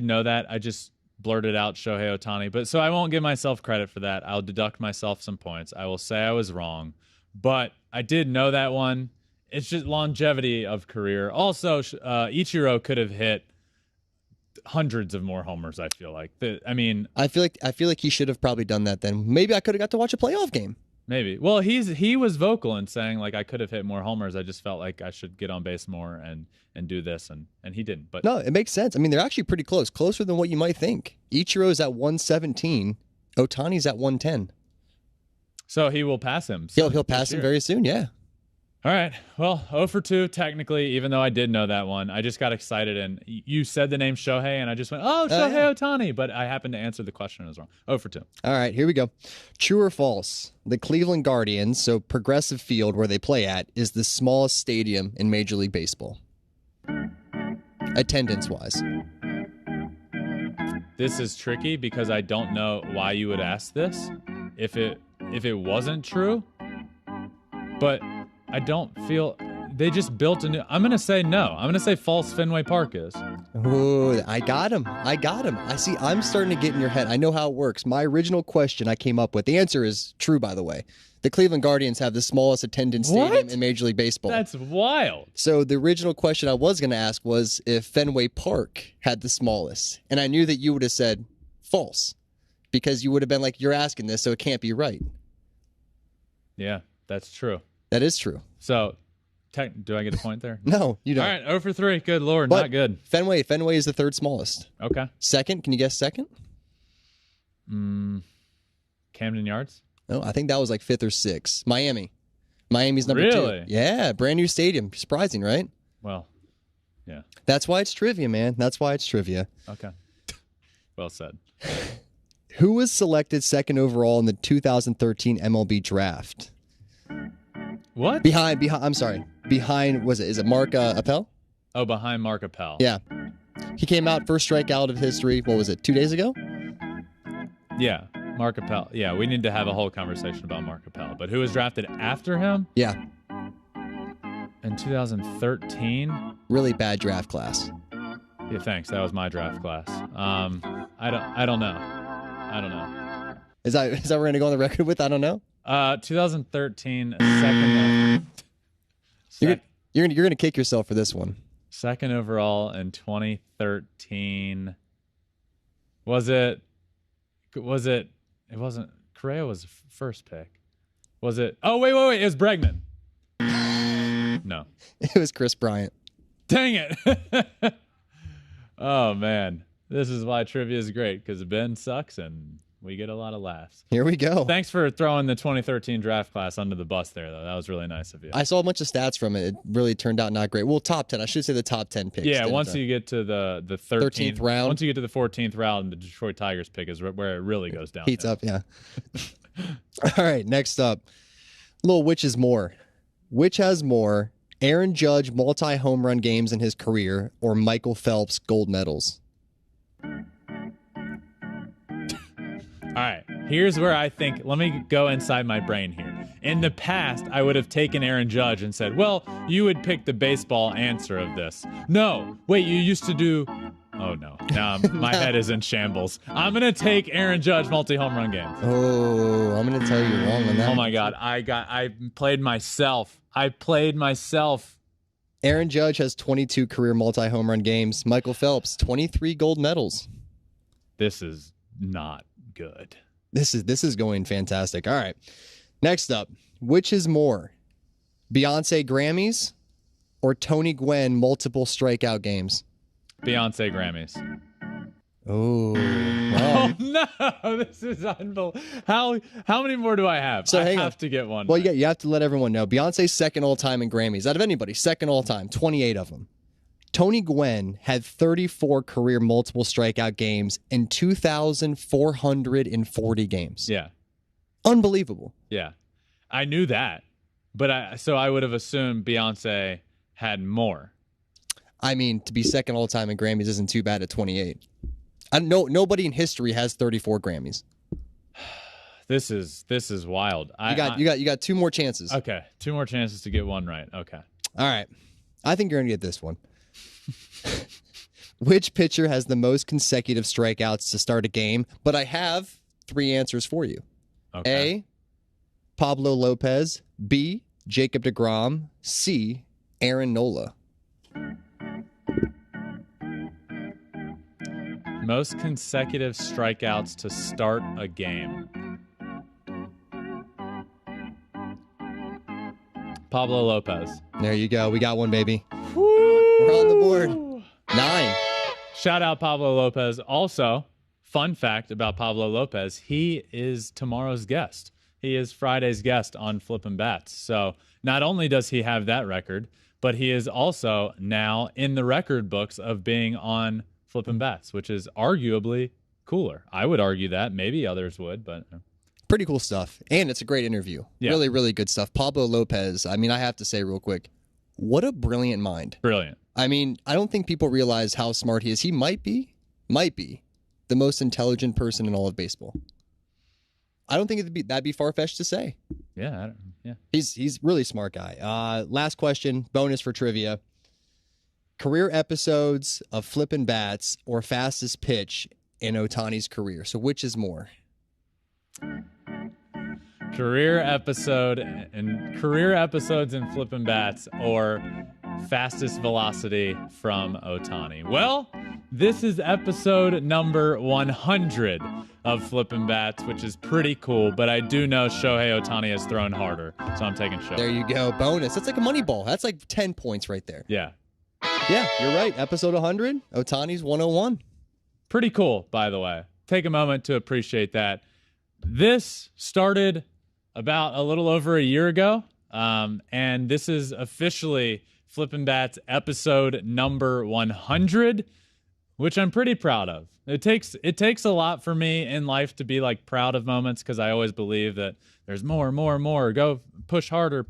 know that. I just blurted out Shohei Ohtani, but so I won't give myself credit for that. I'll deduct myself some points. I will say I was wrong, but I did know that one. It's just longevity of career. Also, Ichiro could have hit hundreds of more homers. I feel like I feel like he should have probably done that. Then maybe I could have got to watch a playoff game. Maybe. Well, he was vocal in saying like I could have hit more homers. I just felt like I should get on base more and do this, and he didn't. But no, it makes sense. I mean, they're actually pretty close, closer than what you might think. Ichiro's at 117, Ohtani's at 110. So he will pass him. He'll pass him very soon. Yeah. All right. Well, 0 for 2 technically, even though I did know that one. I just got excited, and you said the name Shohei, and I just went, oh, Shohei Ohtani. But I happened to answer the question and it was wrong. 0 for 2. All right, here we go. True or false? The Cleveland Guardians, so Progressive Field where they play at, is the smallest stadium in Major League Baseball. Attendance-wise. This is tricky because I don't know why you would ask this if it wasn't true. But I don't feel they just built a new. I'm going to say no. I'm going to say false Fenway Park is. Ooh, I got him. I see. I'm starting to get in your head. I know how it works. My original question I came up with, the answer is true, by the way. The Cleveland Guardians have the smallest attendance stadium in Major League Baseball. That's wild. So the original question I was going to ask was if Fenway Park had the smallest. And I knew that you would have said false because you would have been like, you're asking this, so it can't be right. Yeah, that's true. That is true. So, do I get a point there? No, you don't. All right, 0 for 3. Good Lord, but not good. Fenway is the third smallest. Okay. Second, can you guess second? Camden Yards? No, I think that was like 5th or 6th. Miami's number 2. Really? Yeah, brand new stadium. Surprising, right? Well, yeah. That's why it's trivia, man. That's why it's trivia. Okay. Well said. Who was selected second overall in the 2013 MLB draft? What? Behind, is it Mark Appel? Oh, behind Mark Appel. Yeah. He came out first strikeout of history, 2 days ago? Yeah, Mark Appel. Yeah, we need to have a whole conversation about Mark Appel. But who was drafted after him? Yeah. In 2013? Really bad draft class. Yeah, thanks. That was my draft class. I don't know. Is that what we're going to go on the record with? I don't know. 2013 second. You're gonna kick yourself for this one. Second overall in 2013. Was it? It wasn't. Correa was first pick. Was it? Oh wait! It was Bregman. No. It was Chris Bryant. Dang it! Oh man, this is why trivia is great because Ben sucks and we get a lot of laughs. Here we go. Thanks for throwing the 2013 draft class under the bus there, though. That was really nice of you. I saw a bunch of stats from it. It really turned out not great. Well, top 10. I should say the top 10 picks. Yeah, once you get to the 13th round. Once you get to the 14th round, the Detroit Tigers pick is where it really goes down. Heats up, yeah. All right, next up. Little which is more? Which has more Aaron Judge multi-home run games in his career or Michael Phelps gold medals? All right, here's where I think, let me go inside my brain here. In the past, I would have taken Aaron Judge and said, well, you would pick the baseball answer of this. No, wait, you used to do, oh no, now my head is in shambles. I'm going to take Aaron Judge multi-home run games. Oh, I'm going to tell you wrong on that. Oh my God, I played myself. Aaron Judge has 22 career multi-home run games. Michael Phelps, 23 gold medals. This is not good. This is going fantastic. All right. Next up, which is more? Beyonce Grammys or Tony Gwynn multiple strikeout games? Beyonce Grammys. Oh, Oh no! This is unbelievable. How many more do I have? So I hang have on. to get one. Well, right. you have to let everyone know. Beyonce's second all-time in Grammys. Out of anybody, second all-time, 28 of them. Tony Gwynn had 34 career multiple strikeout games in 2,440 games. Yeah. Unbelievable. Yeah. I knew that, but I would have assumed Beyonce had more. I mean, to be second all-time in Grammys isn't too bad at 28. Nobody in history has 34 Grammys. This is wild. You got 2 more chances. Okay, 2 more chances to get one right. Okay. All right. I think you're going to get this one. Which pitcher has the most consecutive strikeouts to start a game? But I have 3 answers for you. Okay. A, Pablo Lopez. B, Jacob deGrom. C, Aaron Nola. Most consecutive strikeouts to start a game. Pablo Lopez. There you go. We got one, baby. We're on the board. 9. Shout out Pablo Lopez. Also, fun fact about Pablo Lopez, he is tomorrow's guest. He is Friday's guest on Flippin Bats. So not only does he have that record, but he is also now in the record books of being on Flippin Bats, which is arguably cooler. I would argue that. Maybe others would, but... Pretty cool stuff. And it's a great interview. Yeah. Really, really good stuff. Pablo Lopez, I mean, I have to say real quick, what a brilliant mind. Brilliant. I mean, I don't think people realize how smart he is. He might be the most intelligent person in all of baseball. I don't think that'd be far-fetched to say. Yeah. Yeah. He's really smart guy. Last question, bonus for trivia. Career episodes of Flippin' Bats or fastest pitch in Ohtani's career. So which is more? Career episodes in Flippin' Bats or fastest velocity from Ohtani. Well, this is episode number 100 of Flippin' Bats, which is pretty cool, but I do know Shohei Ohtani has thrown harder, so I'm taking Shohei. There you go. Bonus. That's like a money ball. That's like 10 points right there. Yeah. Yeah, you're right. Episode 100, Ohtani's 101. Pretty cool, by the way. Take a moment to appreciate that. This started about a little over a year ago, and this is officially Flippin' Bats episode number 100, which I'm pretty proud of. It takes a lot for me in life to be like proud of moments because I always believe that there's more. Go push harder,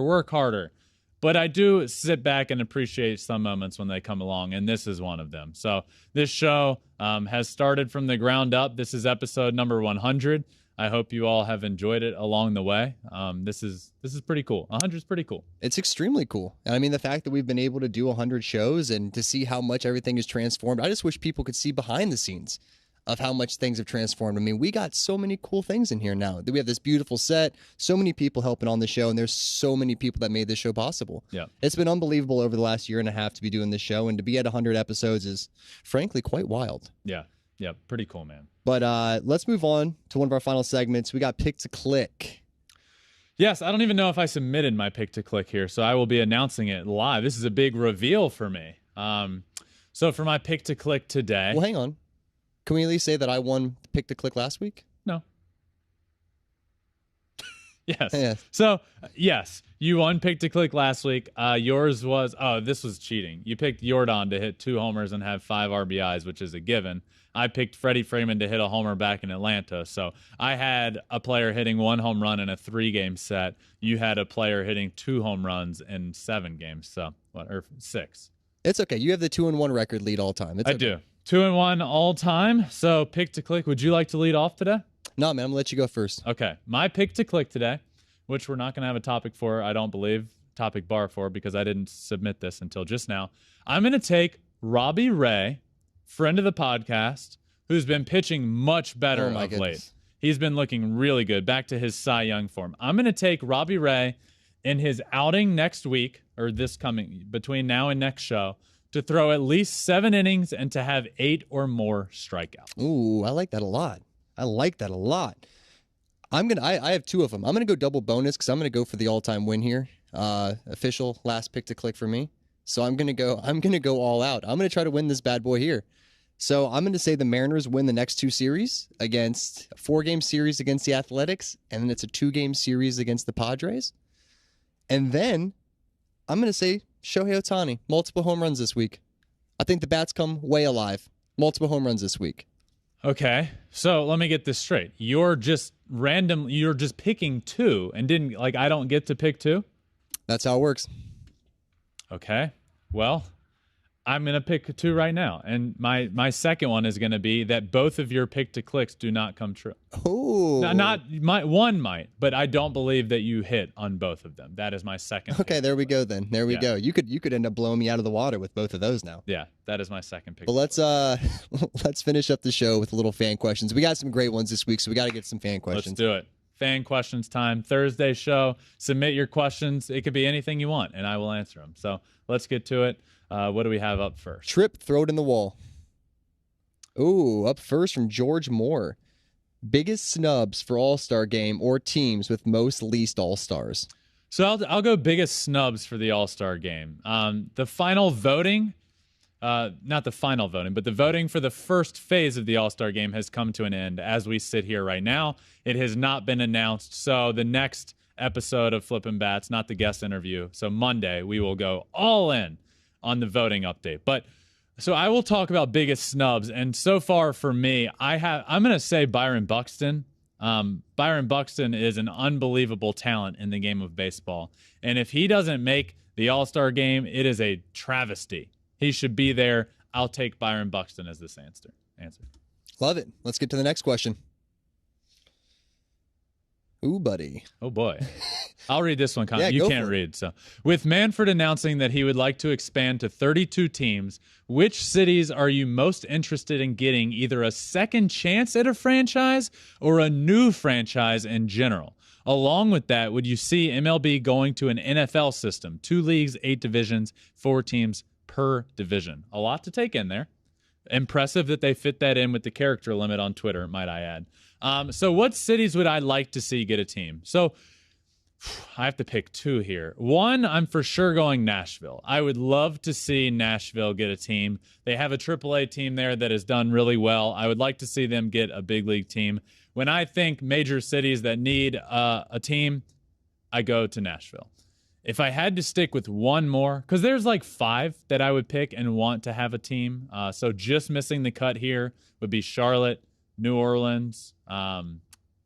work harder. But I do sit back and appreciate some moments when they come along, and this is one of them. So this show has started from the ground up. This is episode number 100. I hope you all have enjoyed it along the way. This is pretty cool. 100 is pretty cool. It's extremely cool. And I mean, the fact that we've been able to do 100 shows and to see how much everything is transformed, I just wish people could see behind the scenes of how much things have transformed. I mean, we got so many cool things in here now. We have this beautiful set, so many people helping on the show, and there's so many people that made this show possible. Yeah. It's been unbelievable over the last year and a half to be doing this show, and to be at 100 episodes is, frankly, quite wild. Yeah. Yeah. Pretty cool, man. But let's move on to one of our final segments. We got Pick to Click. Yes, I don't even know if I submitted my pick to click here, so I will be announcing it live. This is a big reveal for me. So for my pick to click today... Well, hang on. Can we at least say that I won Pick to Click last week? No. Yes. Yeah. So, yes, you won pick to click last week. Yours was, this was cheating. You picked Jordan to hit 2 homers and have 5 RBIs, which is a given. I picked Freddie Freeman to hit a homer back in Atlanta. So I had a player hitting 1 home run in a 3-game set. You had a player hitting 2 home runs in 7 games. So, or 6. It's okay. You have the 2-1 record lead all time. I do. 2-1 all time. So pick to click. Would you like to lead off today? No, man, I'm going to let you go first. Okay. My pick to click today, which we're not going to have a topic for, I don't believe, topic bar for, because I didn't submit this until just now. I'm going to take Robbie Ray, friend of the podcast, who's been pitching much better of late. He's been looking really good, back to his Cy Young form. I'm going to take Robbie Ray in his outing next week, or this coming, between now and next show, to throw at least 7 innings and to have 8 or more strikeouts. Ooh, I like that a lot. I have 2 of them. I'm gonna go double bonus because I'm gonna go for the all-time win here. Official last pick to click for me. So I'm gonna go all out. I'm gonna try to win this bad boy here. So I'm going to say the Mariners win the next 2 series against a 4-game series against the Athletics, and then it's a 2-game series against the Padres. And then I'm going to say Shohei Ohtani, multiple home runs this week. I think the Bats come way alive. Multiple home runs this week. Okay, so let me get this straight. You're just picking 2 and I don't get to pick 2? That's how it works. Okay, well, I'm going to pick 2 right now. And my second one is going to be that both of your pick to clicks do not come true. Oh. One might, but I don't believe that you hit on both of them. That is my second. Okay, there we go then. There we go. You could end up blowing me out of the water with both of those now. Yeah, that is my second pick. But let's finish up the show with a little fan questions. We got some great ones this week, so we got to get some fan questions. Let's do it. Fan questions time. Thursday show. Submit your questions. It could be anything you want, and I will answer them. So let's get to it. What do we have up first? Trip, throw it in the wall. Ooh, up first from George Moore. Biggest snubs for All-Star game or teams with most least All-Stars? So I'll go biggest snubs for the All-Star game. The final voting, not the final voting, but the voting for the first phase of the All-Star game has come to an end as we sit here right now. It has not been announced. So the next episode of Flippin Bats, not the guest interview. So Monday, we will go all in on the voting update. But so I will talk about biggest snubs. And so far for me, I'm going to say Byron Buxton. Byron Buxton is an unbelievable talent in the game of baseball. And if he doesn't make the All-Star game, it is a travesty. He should be there. I'll take Byron Buxton as this answer. Love it. Let's get to the next question. Ooh, buddy. Oh, boy. I'll read this one. Yeah, you can't read. So, with Manfred announcing that he would like to expand to 32 teams, which cities are you most interested in getting either a second chance at a franchise or a new franchise in general? Along with that, would you see MLB going to an NFL system? 2 leagues, 8 divisions, 4 teams per division. A lot to take in there. Impressive that they fit that in with the character limit on Twitter, might I add. So what cities would I like to see get a team? So I have to pick 2 here. One, I'm for sure going Nashville. I would love to see Nashville get a team. They have a AAA team there that has done really well. I would like to see them get a big league team. When I think major cities that need a team, I go to Nashville. If I had to stick with one more, because there's like 5 that I would pick and want to have a team. So just missing the cut here would be Charlotte, New Orleans,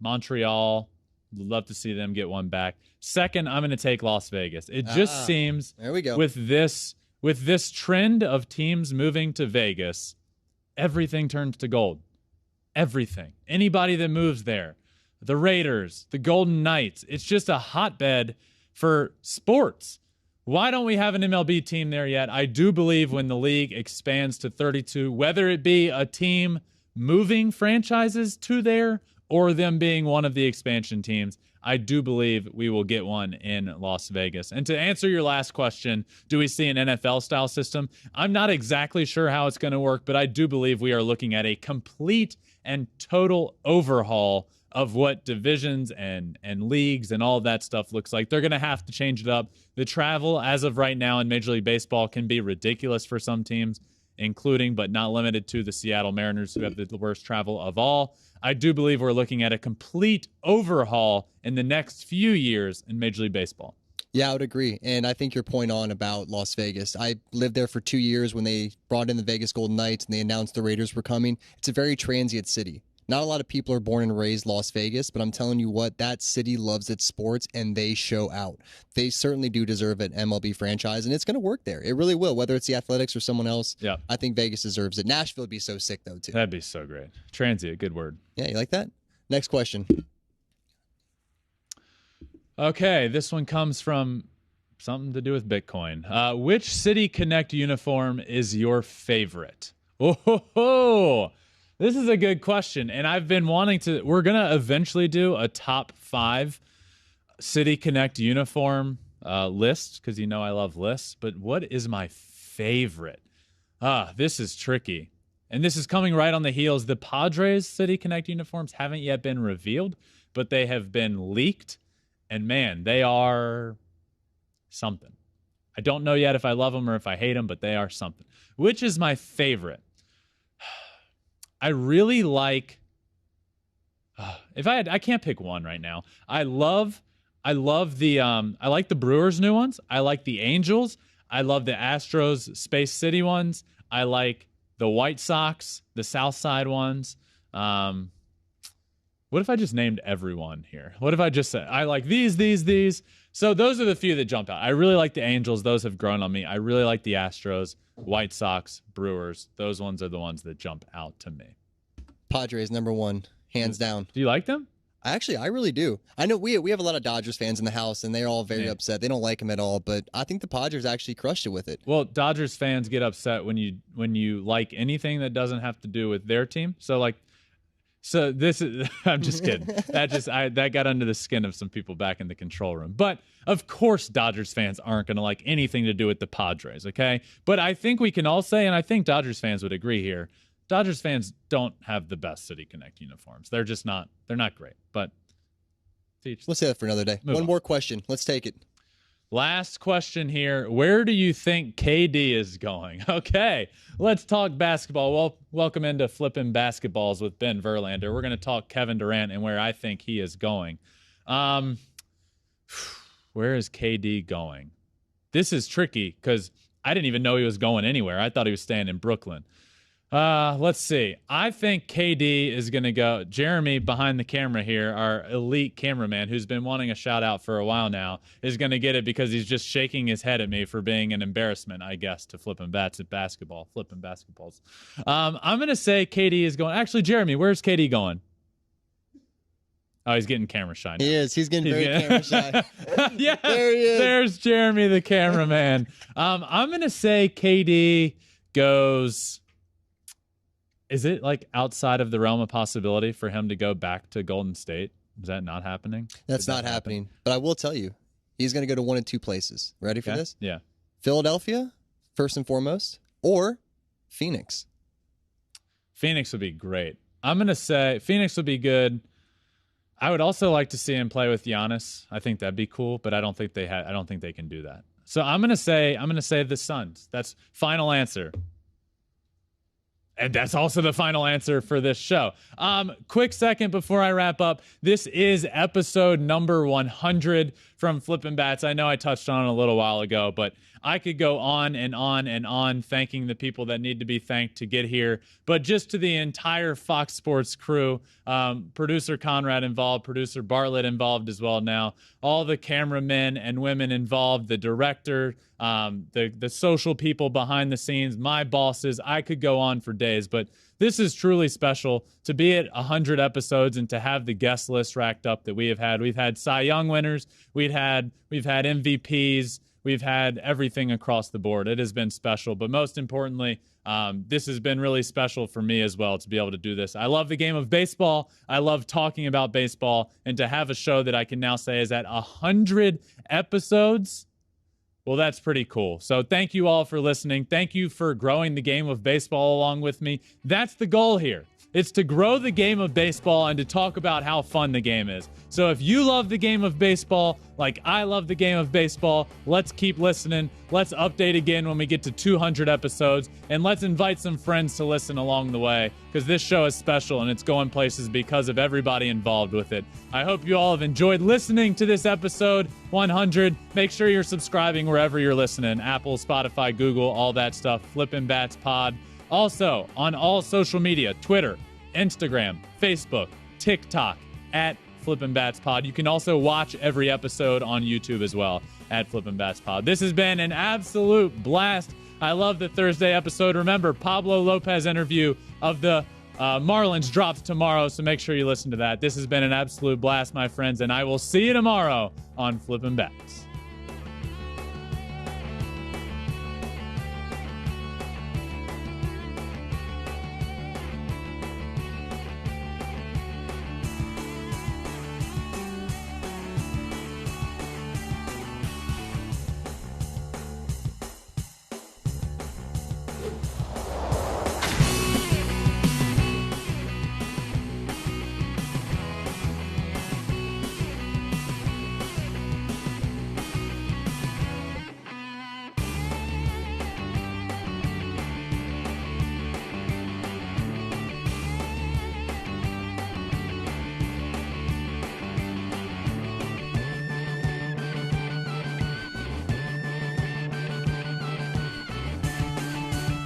Montreal. Would love to see them get one back. Second, I'm going to take Las Vegas. It just seems there we go. with this trend of teams moving to Vegas, everything turns to gold. Everything. Anybody that moves there, the Raiders, the Golden Knights, it's just a hotbed for sports. Why don't we have an MLB team there yet? I do believe when the league expands to 32, whether it be a team moving franchises to there or them being one of the expansion teams, I do believe we will get one in Las Vegas. And to answer your last question, do we see an NFL-style system? I'm not exactly sure how it's going to work, but I do believe we are looking at a complete and total overhaul of what divisions and leagues and all of that stuff looks like. They're going to have to change it up. The travel, as of right now in Major League Baseball, can be ridiculous for some teams, including but not limited to the Seattle Mariners, who have the worst travel of all. I do believe we're looking at a complete overhaul in the next few years in Major League Baseball. Yeah, I would agree. And I think your point on about Las Vegas. I lived there for 2 years when they brought in the Vegas Golden Knights and they announced the Raiders were coming. It's a very transient city. Not a lot of people are born and raised Las Vegas, but I'm telling you what, that city loves its sports, and they show out. They certainly do deserve an MLB franchise, and it's going to work there. It really will, whether it's the Athletics or someone else. Yeah. I think Vegas deserves it. Nashville would be so sick, though, too. That'd be so great. Transient, good word. Yeah, you like that? Next question. Okay, this one comes from something to do with Bitcoin. Which City Connect uniform is your favorite? Oh, this is a good question, and I've been wanting to. We're gonna eventually do a top 5 City Connect uniform list because I love lists. But what is my favorite? This is tricky, and this is coming right on the heels. The Padres City Connect uniforms haven't yet been revealed, but they have been leaked, and man, they are something. I don't know yet if I love them or if I hate them, but they are something. Which is my favorite? I really like. I can't pick one right now. I love the I like the Brewers' new ones. I like the Angels. I love the Astros Space City ones. I like the White Sox, the South Side ones. What if I just named everyone here? What if I just said, I like these? So those are the few that jumped out. I really like the Angels. Those have grown on me. I really like the Astros, White Sox, Brewers. Those ones are the ones that jump out to me. Padres, number one, hands down. Do you like them? Actually, I really do. I know we have a lot of Dodgers fans in the house, and they're all very upset. They don't like him at all, but I think the Padres actually crushed it with it. Well, Dodgers fans get upset when you like anything that doesn't have to do with their team. So this is I'm just kidding. That got under the skin of some people back in the control room. But of course Dodgers fans aren't going to like anything to do with the Padres, okay? But I think we can all say, and I think Dodgers fans would agree here, Dodgers fans don't have the best City Connect uniforms. They're not great. But let's say that for another day. One more question. Let's take it. Last question here. Where do you think KD is going? Okay, let's talk basketball. Well, welcome into Flippin Basketballs with Ben Verlander. We're going to talk Kevin Durant and where I think he is going. Where is KD going? This is tricky because I didn't even know he was going anywhere. I thought he was staying in Brooklyn. Let's see. I think KD is going to go. Jeremy behind the camera here, our elite cameraman who's been wanting a shout out for a while now, is going to get it because he's just shaking his head at me for being an embarrassment, I guess, to Flippin' Bats at basketball, Flippin' Basketballs. I'm going to say KD is going. Actually, Jeremy, where's KD going? Oh, he's getting camera shy now. He is. He's getting camera shy. Yeah, there he is. There's Jeremy, the cameraman. I'm going to say KD goes. Is it like outside of the realm of possibility for him to go back to Golden State? Is that not happening? That's not happening. But I will tell you, he's going to go to one of two places. Ready for this? Yeah. Philadelphia, first and foremost, or Phoenix. Phoenix would be great. I'm going to say Phoenix would be good. I would also like to see him play with Giannis. I think that'd be cool, but I don't think they can do that. So I'm going to say the Suns. That's final answer. And that's also the final answer for this show. Quick second before I wrap up. This is episode number 100 from Flippin' Bats. I know I touched on it a little while ago, but I could go on and on and on thanking the people that need to be thanked to get here. But just to the entire Fox Sports crew, producer Conrad involved, producer Bartlett involved as well now, all the cameramen and women involved, the director, the social people behind the scenes, my bosses. I could go on for days, but this is truly special to be at 100 episodes and to have the guest list racked up that we have had. We've had Cy Young winners, we've had MVPs, we've had everything across the board. It has been special, but most importantly, this has been really special for me as well to be able to do this. I love the game of baseball. I love talking about baseball, and to have a show that I can now say is at 100 episodes. Well, that's pretty cool. So thank you all for listening. Thank you for growing the game of baseball along with me. That's the goal here. It's to grow the game of baseball and to talk about how fun the game is. So if you love the game of baseball like I love the game of baseball, let's keep listening. Let's update again when we get to 200 episodes, and let's invite some friends to listen along the way, because this show is special and it's going places because of everybody involved with it. I hope you all have enjoyed listening to this episode 100. Make sure you're subscribing wherever you're listening. Apple, Spotify, Google, all that stuff. Flippin' Bats Pod. Also, on all social media, Twitter, Instagram, Facebook, TikTok, at Flippin' Bats Pod. You can also watch every episode on YouTube as well at Flippin' Bats Pod. This has been an absolute blast. I love the Thursday episode. Remember, Pablo Lopez interview of the Marlins drops tomorrow, so make sure you listen to that. This has been an absolute blast, my friends, and I will see you tomorrow on Flippin' Bats.